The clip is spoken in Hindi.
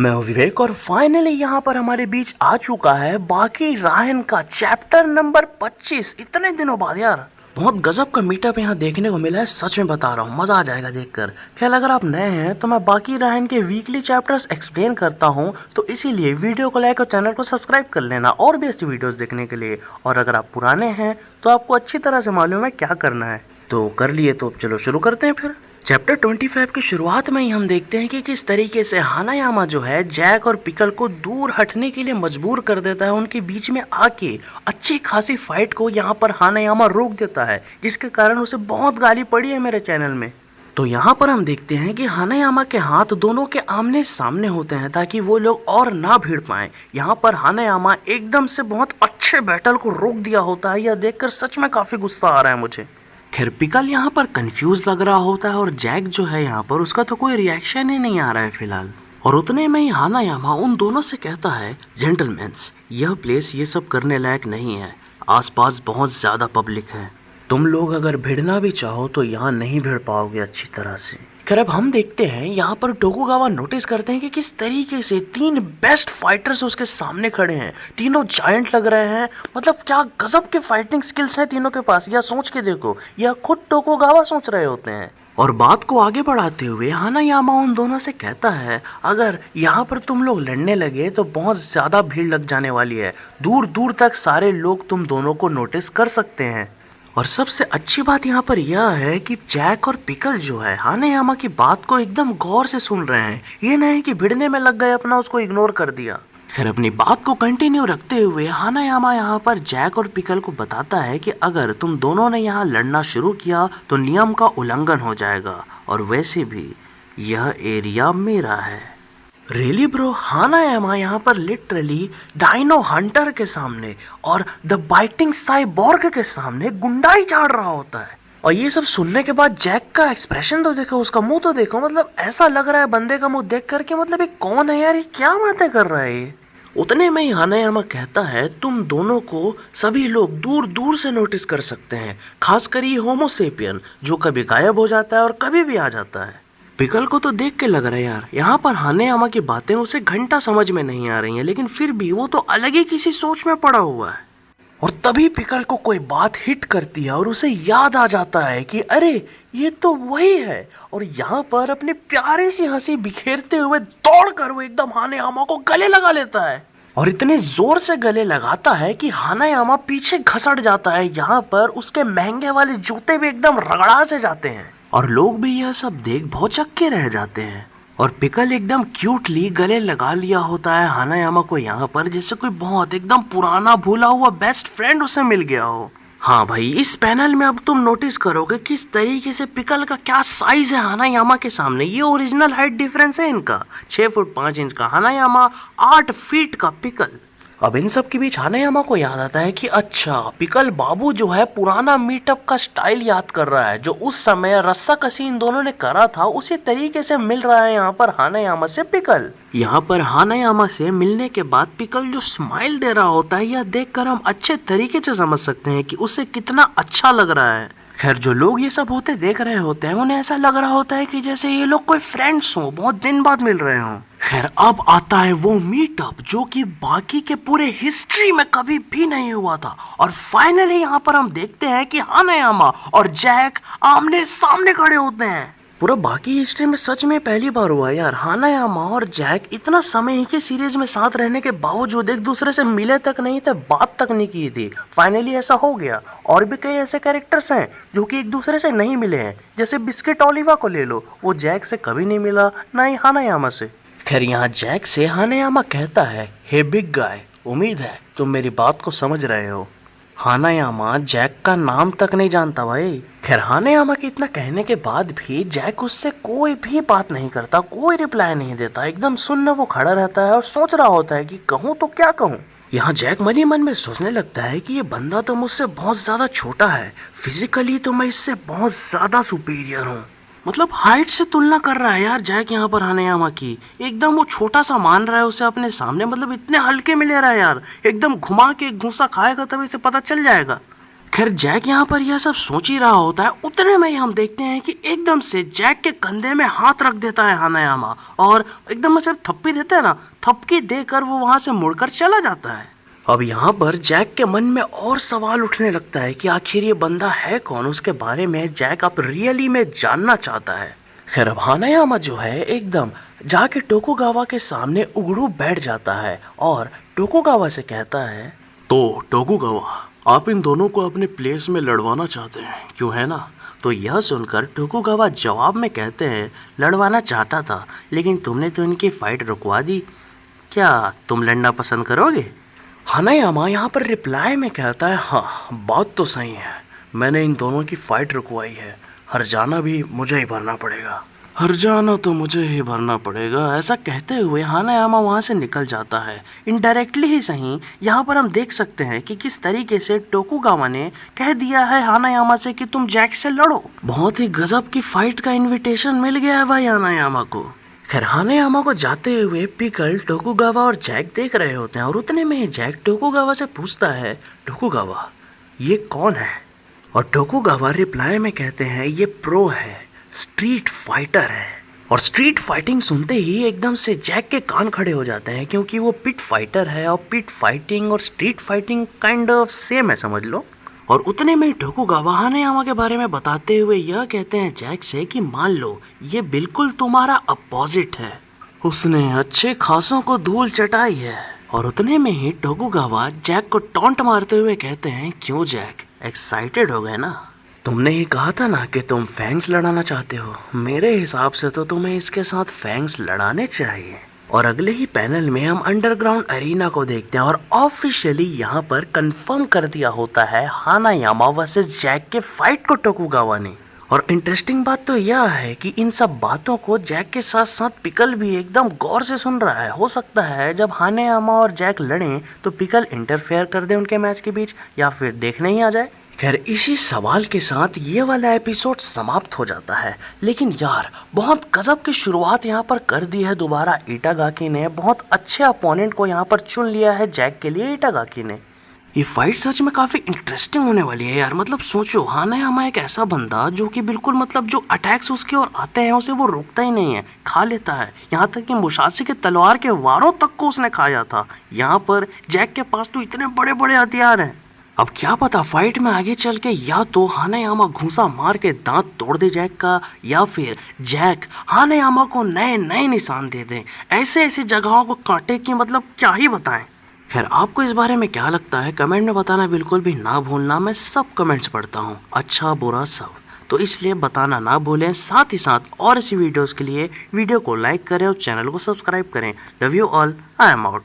मैं हूं विवेक और फाइनली यहाँ पर हमारे बीच आ चुका है बाकी रायन का चैप्टर नंबर 25। इतने दिनों बाद यार बहुत गजब का मीटअप यहाँ देखने को मिला है। सच में बता रहा हूँ, मजा आ जाएगा देखकर। खैर अगर आप नए हैं तो मैं बाकी रायन के वीकली चैप्टर्स एक्सप्लेन करता हूँ, तो इसीलिए वीडियो को लाइक और चैनल को सब्सक्राइब कर लेना और भी ऐसी वीडियोस देखने के लिए। और अगर आप पुराने हैं तो आपको अच्छी तरह से मालूम है क्या करना है। तो कर लिए तो चलो शुरू करते हैं फिर। चैप्टर 25 की शुरुआत में ही हम देखते हैं कि किस तरीके से हानायामा जो है जैक और पिकल को दूर हटने के लिए मजबूर कर देता है। उनके बीच में आके अच्छी खासी फाइट को यहाँ पर हानायामा रोक देता है, जिसके कारण उसे बहुत गाली पड़ी है मेरे चैनल में। तो यहाँ पर हम देखते हैं कि हानायामा के हाथ दोनों के आमने सामने होते हैं ताकि वो लोग और ना भिड़ पाए। यहाँ पर हानायामा एकदम से बहुत अच्छे बैटल को रोक दिया होता है। यह देखकर सच में काफी गुस्सा आ रहा है मुझे। खैर पिकल यहाँ पर कंफ्यूज लग रहा होता है और जैक जो है यहाँ पर उसका तो कोई रिएक्शन ही नहीं आ रहा है फिलहाल। और उतने में ही हानायामा उन दोनों से कहता है, जेंटलमैन्स, यह प्लेस ये सब करने लायक नहीं है। आसपास बहुत ज्यादा पब्लिक है। तुम लोग अगर भिड़ना भी चाहो तो यहाँ नहीं भिड़ पाओगे अच्छी तरह से। खैर अब हम देखते हैं यहाँ पर टोकुगावा नोटिस करते हैं कि किस तरीके से 3 बेस्ट फाइटर्स उसके सामने खड़े हैं। तीनों जायंट लग रहे हैं। मतलब क्या गजब के फाइटिंग स्किल्स हैं तीनों के पास। यह सोच के देखो, यह खुद टोकुगावा सोच रहे होते हैं। और बात को आगे बढ़ाते हुए हानायामा उन दोनों से कहता है, अगर यहाँ पर तुम लोग लड़ने लगे तो बहुत ज्यादा भीड़ लग जाने वाली है। दूर दूर तक सारे लोग तुम दोनों को नोटिस कर सकते हैं। और सबसे अच्छी बात यहाँ पर यह है कि जैक और पिकल जो है हानायामा की बात को एकदम गौर से सुन रहे हैं। ये नहीं कि भिड़ने में लग गए अपना उसको इग्नोर कर दिया। फिर अपनी बात को कंटिन्यू रखते हुए हानायामा यहाँ पर जैक और पिकल को बताता है कि अगर तुम दोनों ने यहाँ लड़ना शुरू किया तो नियम का उल्लंघन हो जाएगा, और वैसे भी यह एरिया मेरा है। रियली ब्रो, हानायामा यहाँ पर लिटरली डायनो हंटर के सामने और द बाइटिंग साइबोर्ग के सामने गुंडाई झाड़ रहा होता है। और ये सब सुनने के बाद जैक का एक्सप्रेशन तो देखो, उसका मुंह तो देखो। मतलब ऐसा लग रहा है बंदे का मुंह देख करके, मतलब ये कौन है यार, ये क्या बातें कर रहा है ये। उतने में ही हानायामा कहता है, तुम दोनों को सभी लोग दूर दूर से नोटिस कर सकते हैं, खासकर ये होमोसेपियन जो कभी गायब हो जाता है और कभी भी आ जाता है। पिकल को तो देख के लग रहा है यार यहाँ पर हानायामा की बातें उसे घंटा समझ में नहीं आ रही हैं, लेकिन फिर भी वो तो अलग ही किसी सोच में पड़ा हुआ है। और तभी पिकल को कोई बात हिट करती है और उसे याद आ जाता है कि अरे ये तो वही है। और यहाँ पर अपनी प्यारी सी हंसी बिखेरते हुए दौड़कर वो एकदम हानायामा को गले लगा लेता है। और इतने जोर से गले लगाता है कि हानायामा पीछे घसट जाता है। यहाँ पर उसके महंगे वाले जूते भी एकदम रगड़ा से जाते हैं और लोग भी यह सब देख भौचक्के रह जाते हैं। और पिकल एकदम क्यूटली गले लगा लिया होता है हानायामा को यहाँ पर, जैसे कोई बहुत एकदम पुराना भूला हुआ बेस्ट फ्रेंड उसे मिल गया हो। हाँ भाई, इस पैनल में अब तुम नोटिस करोगे किस तरीके से पिकल का क्या साइज है हानायामा के सामने। ये ओरिजिनल हाइट डिफरेंस है इनका, 6 फुट 5 इंच का हानायामा, 8 फीट का पिकल। अब इन सब के बीच हानायामा को याद आता है कि अच्छा, पिकल बाबू जो है पुराना मीटअप का स्टाइल याद कर रहा है, जो उस समय रस्साकसी इन दोनों ने करा था उसी तरीके से मिल रहा है यहाँ पर हानायामा से पिकल। यहाँ पर हानायामा से मिलने के बाद पिकल जो स्माइल दे रहा होता है, यह देखकर हम अच्छे तरीके से समझ सकते हैं कि उसे कितना अच्छा लग रहा है। खैर जो लोग ये सब होते देख रहे होते हैं उन्हें ऐसा लग रहा होता है कि जैसे ये लोग कोई फ्रेंड्स हो, बहुत दिन बाद मिल रहे हों। खैर अब आता है वो मीटअप जो कि बाकी के पूरे हिस्ट्री में कभी भी नहीं हुआ था। और फाइनली यहाँ पर हम देखते हैं कि हानायामा और जैक आमने सामने खड़े होते हैं। पूरा बाकी हिस्ट्री में सच में पहली बार हुआ यार, हानायामा और जैक इतना समय ही के सीरीज में साथ रहने के बावजूद एक दूसरे से मिले तक नहीं थे, बात तक नहीं की थी। फाइनली ऐसा हो गया। और भी कई ऐसे कैरेक्टर्स हैं जो कि एक दूसरे से नहीं मिले हैं, जैसे बिस्किट ओलिवा को ले लो, वो जैक से कभी नहीं मिला, ना ही हानायामा से। खैर यहाँ जैक से हानायामा कहता है, हे बिग गाय, उम्मीद है तुम मेरी बात को समझ रहे हो। हानायामा जैक का नाम तक नहीं जानता भाई। खैर हानायामा के इतना कहने के बाद भी जैक उससे कोई भी बात नहीं करता, कोई रिप्लाई नहीं देता। एकदम सुनने वो खड़ा रहता है और सोच रहा होता है कि कहूँ तो क्या कहूँ। यहाँ जैक मन ही मन में सोचने लगता है कि ये बंदा तो मुझसे बहुत ज्यादा छोटा है, फिजिकली तो मैं इससे बहुत ज्यादा सुपीरियर हूँ। मतलब हाइट से तुलना कर रहा है यार जैक यहाँ पर हानायामा की। एकदम वो छोटा सा मान रहा है उसे अपने सामने, मतलब इतने हल्के में ले रहा है यार। एकदम घुमा के घूसा खाएगा तभी से पता चल जाएगा। खैर जैक यहाँ पर यह सब सोच ही रहा होता है, उतने में ही हम देखते हैं कि एकदम से जैक के कंधे में हाथ रख देता है हानायामा और एकदम से थप्पी देता है ना, थपकी देकर वो वहां से मुड़कर चला जाता है। अब यहाँ पर जैक के मन में और सवाल उठने लगता है कि आखिर ये बंदा है कौन, उसके बारे में जैक अब रियली में जानना चाहता है। खैर अब हानायामा जो है एकदम जाके टोकुगावा के सामने उगड़ू बैठ जाता है और टोकुगावा से कहता है, तो टोकुगावा आप इन दोनों को अपने प्लेस में लड़वाना चाहते हैं क्यों, है ना? तो यह सुनकर टोकुगावा जवाब में कहते हैं, लड़वाना चाहता था लेकिन तुमने तो इनकी फाइट रुकवा दी, क्या तुम लड़ना पसंद करोगे? हानायामा यहाँ पर रिप्लाई में कहता है, हाँ बात तो सही है, मैंने इन दोनों की फाइट रुकवाई है, हर्जाना भी मुझे ही भरना पड़ेगा, हर्जाना तो मुझे ही भरना पड़ेगा। ऐसा कहते हुए हानायामा वहाँ से निकल जाता है। इनडायरेक्टली ही सही यहाँ पर हम देख सकते हैं कि किस तरीके से टोकुगावा ने कह दिया है हानायामा से कि तुम जैक से लड़ो। बहुत ही गजब की फाइट का इन्विटेशन मिल गया है भाई हानायामा को। खैर हानायामा को जाते हुए पिकल, टोकुगावा और जैक देख रहे होते हैं और उतने में ही जैक टोकुगावा से पूछता है, टोकुगावा ये कौन है? और टोकुगावा रिप्लाई में कहते हैं, ये प्रो है, स्ट्रीट फाइटर है। और स्ट्रीट फाइटिंग सुनते ही एकदम से जैक के कान खड़े हो जाते हैं क्योंकि वो पिट फाइटर है और पिट फाइटिंग और street fighting kind of same है, समझ लो। और उतने में टोकुगावा हानायामा के बारे में बताते हुए यह कहते हैं जैक से कि मान लो ये बिल्कुल तुम्हारा अपोजिट है, उसने अच्छे खासों को धूल चटाई है। और उतने में ही टोकुगावा जैक को टॉन्ट मारते हुए कहते हैं, क्यों जैक एक्साइटेड हो गए ना? तुमने ही कहा था ना कि तुम फैंग्स लड़ाना चाहते हो, मेरे हिसाब से तो तुम्हें इसके साथ फैंग्स लड़ाने चाहिए। और अगले ही पैनल में हम अंडरग्राउंड अरीना को देखते हैं और ऑफिशियली यहाँ पर कंफर्म कर दिया होता है हानायामा वर्सेस जैक के फाइट को टोकुगावा ने। और इंटरेस्टिंग बात तो यह है कि इन सब बातों को जैक के साथ साथ पिकल भी एकदम गौर से सुन रहा है। हो सकता है जब हानायामा और जैक लड़ें तो पिकल इंटरफेयर कर दे उनके मैच के बीच या फिर देखने ही आ जाए। खैर इसी सवाल के साथ ये वाला एपिसोड समाप्त हो जाता है। लेकिन यार बहुत गजब की शुरुआत यहाँ पर कर दी है दोबारा इटागाकी ने। बहुत अच्छे अपोनेंट को यहाँ पर चुन लिया है जैक के लिए इटागाकी ने। ये फाइट सच में काफी इंटरेस्टिंग होने वाली है यार। मतलब सोचो हानायामा एक ऐसा बंदा जो कि बिल्कुल मतलब जो अटैक्स उसके और आते हैं उसे वो रोकता ही नहीं है, खा लेता है। यहाँ तक कि मुसाशी के तलवार के वारों तक को उसने खाया था। यहाँ पर जैक के पास तो इतने बड़े बड़े हथियार हैं। अब क्या पता फाइट में आगे चल के या तो हानायामा घूंसा मार के दांत तोड़ दे जैक का, या फिर जैक हानायामा को नए नए निशान दे दे। ऐसे ऐसी जगहों को काटे कि मतलब क्या ही बताएं। खैर आपको इस बारे में क्या लगता है कमेंट में बताना बिल्कुल भी ना भूलना। मैं सब कमेंट्स पढ़ता हूँ, अच्छा बुरा सब, तो इसलिए बताना ना भूलें। साथ ही साथ और ऐसी वीडियोस के लिए वीडियो को लाइक करें और चैनल को सब्सक्राइब करें। Love you all, I am out.